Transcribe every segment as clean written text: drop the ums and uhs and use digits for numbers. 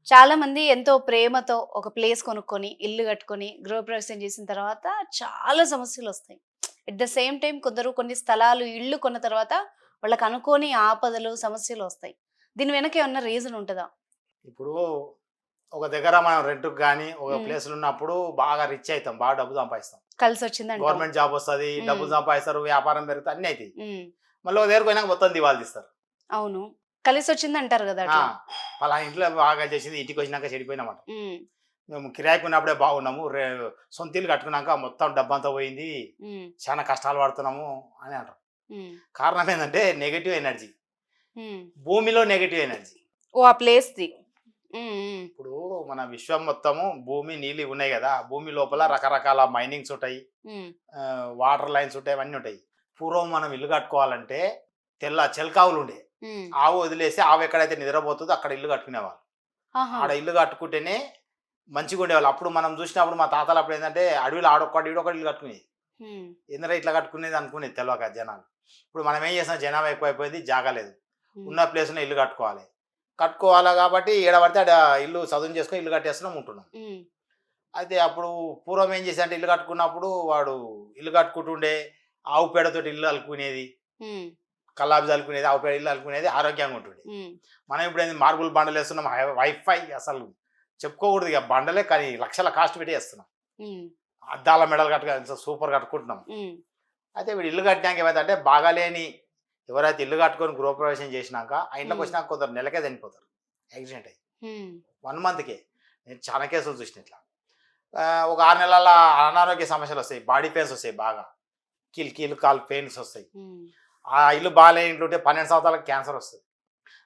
చాలా మంది ఎంతో ప్రేమతో ఒక ప్లేస్ కొనుక్కొని, ఇల్లు కట్టుకొని, గృహప్రవేశం చేసిన తర్వాత చాలా సమస్యలొస్తాయి. ఎట్ ద సేమ్ టైమ్ కొందరు కొన్ని స్థలాలు, ఇల్లు కొన్న తర్వాత వాళ్ళకి అనుకోని ఆపదలు, సమస్యలొస్తాయి. దీని వెనక ఏమన్నా రీజన్ ఉంటదా? ఇప్పుడు ఒక దగ్గర మనం రెంట్‌కి గాని, ఒక హ్మ్. ప్లేస్‌లో ఉన్నప్పుడు బాగా రిచ్ అయితాం. బాగా డబ్బు సంపాదిస్తాం. కలిసొచ్చిందంటావు. గవర్నమెంట్ జాబ్ వస్తది. హ్మ్. డబ్బులు సంపాదిస్తారు. వ్యాపారం పెరుగుతది. అన్నీ అయితాయి. హ్మ్. మళ్ళీ ఒక దగ్గరికి పోయినాక మొత్తం దివాలా తీస్తారు. అవును. కలిసొచ్చిందంటారు గదా! ఆ! అట్లా. పలానా ఇంట్లో బాగా చేసింది ఇంటికొచ్చినాక చెడిపోయినామంట. హ్మ్. మేము కిరాయికి ఉన్నప్పుడే బాగున్నాము. సొంత ఇల్లు కట్టుకున్నాక మొత్తం డబ్బంతా పోయింది. హ్మ్. చాలా కష్టాలు పడుతున్నాము అని అంటారు. హ్మ్. కారణం ఏందంటే నెగెటివ్ ఎనర్జీ. హ్మ్. భూమిలో నెగెటివ్ ఎనర్జీ. ఓహ్! ఆ ప్లేస్‌ది. హ్మ్. హ్మ్. ఇప్పుడు మన విశ్వం మొత్తము భూమి, నీళ్ళు ఇవి ఉన్నాయి గదా! భూమి లోపల రకరకాల మైనింగ్స్ ఉంటాయి. హ్మ్. వాటర్ లైన్స్ ఉంటాయి. అవన్నీ ఉంటాయి. పూర్వం మనం ఇల్లు కట్టుకోవాలంటే చిలకావులుండే. హ్మ్. ఆవు వదిలేసి ఆవు ఎక్కడైతే నిద్రపోతుందో అక్కడ ఇల్లు కట్టుకునేవాళ్ళు. ఆహా! ఆడ ఇల్లు కట్టుకుంటేనే మంచిగుండేవాళ్ళు. అప్పుడు మనం చూసినప్పుడు మా తాతలప్పుడు ఏందంటే అడవిలో ఆడొక్కడు, ఈడొక్కడు ఇల్లు కట్టుకునేది. హ్మ్. ఏందిరా ఇట్లా కట్టుకునేది అనుకునేది తెలవక జనాలు. ఇప్పుడు మనం ఏం చేస్తున్నాం జనాభా ఎక్కువైపోయింది. జాగా లేదు. హ్మ్. ఉన్న ప్లేస్‌లో ఇల్లు కట్టుకోవాలి. కట్టుకోవాలా కాబట్టి ఏడ పడితే ఆడ ఇల్లు చదును చేసుకొని ఇల్లు కట్టేస్తున్నాం ఉంటున్నాం. హ్మ్. అయితే అప్పుడు పూర్వం ఏం చేశాడంటే ఇల్లు కట్టుకున్నప్పుడు వాడు ఇల్లు కట్టుకుంటుండే ఆవు పేడతోటి ఇల్లు అలుకునేది. హ్మ్. కల్లాపి చల్లుకునేది, ఆవు పేడ ఇల్లు అలుకునేది ఆరోగ్యంగా ఉంటుండే. హ్మ్. మనం ఇప్పుడు ఏంది మార్బుల్ బండలేస్తున్నాం. వైఫై అసలు చెప్పుకోకూడదు ఇక బండలే కానీ లక్షల కాస్ట్ పెట్టి ఏస్తున్నాం. హ్మ్. అద్దాల మెడలు సూపర్ కట్టుకుంటున్నాం. హ్మ్. అయితే వీడు ఇల్లు కట్టినాక ఏమైందంటే బాగాలేని ఎవరైతే ఇల్లు కట్టుకొని గృహప్రవేశం చేసినాక ఆ ఇంట్లోకి హ్మ్. వచ్చినాక కొందరు నెలకే చనిపోతారు. యాక్సిడెంట్ అయ్యి. హ్మ్. 1 మంత్‌కే. నేను చాలా కేసులు చూసిన ఇట్లా. ఒక 6 నెలల అనారోగ్య సమస్యలొస్తాయి. బాడీ పెయిన్స్ వస్తాయి బాగా. కీలు, కాలు పెయిన్స్ వస్తాయి. హ్మ్. ఆ ఇల్లు బాగాలేని ఇంట్లో ఉంటే 12 సంవత్సరాలకు క్యాన్సర్ వస్తది.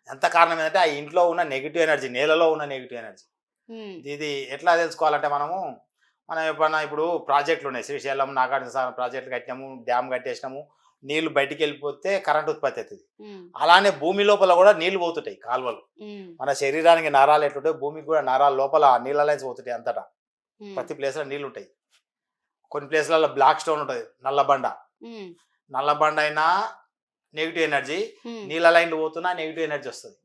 ఎంత కారణం ఏంటంటే ఆ ఇంట్లో ఉన్న నెగెటివ్ ఎనర్జీ, నేలలో ఉన్న నెగెటివ్ ఎనర్జీ. హ్మ్. ఇది ఎట్లా తెలుసుకోవాలంటే మనం ఎప్పుడన్నా ఇప్పుడు ప్రాజెక్టులు ఉన్నాయి. శ్రీశైలం, నాగార్జున సాగర్ ప్రాజెక్టులు కట్టినాము, డ్యామ్ కట్టేసినాము. నీళ్లు బయటికెళ్ళిపోతే కరెంట్ ఉత్పత్తి అయితది. హ్మ్. అలానే భూమి లోపల కూడా నీళ్లు పోతుంటాయి కాలువలు. హ్మ్. మన శరీరానికి నరాలు ఎట్లుంటాయో భూమికి కూడా నరాల లోపల నీళ్ళ లైన్స్ పోతుంటాయి అంతటా. హ్మ్. ప్రతి ప్లేస్‌లో నీళ్లుంటాయి. కొన్ని ప్లేస్‌లలో బ్లాక్ స్టోన్ ఉంటది. నల్లబండ. హ్మ్. నల్లబండ అయినా నెగెటివ్ ఎనర్జీ. హ్మ్. నీళ్ళ లైన్‌లు పోతున్నా నెగెటివ్ ఎనర్జీ వస్తది.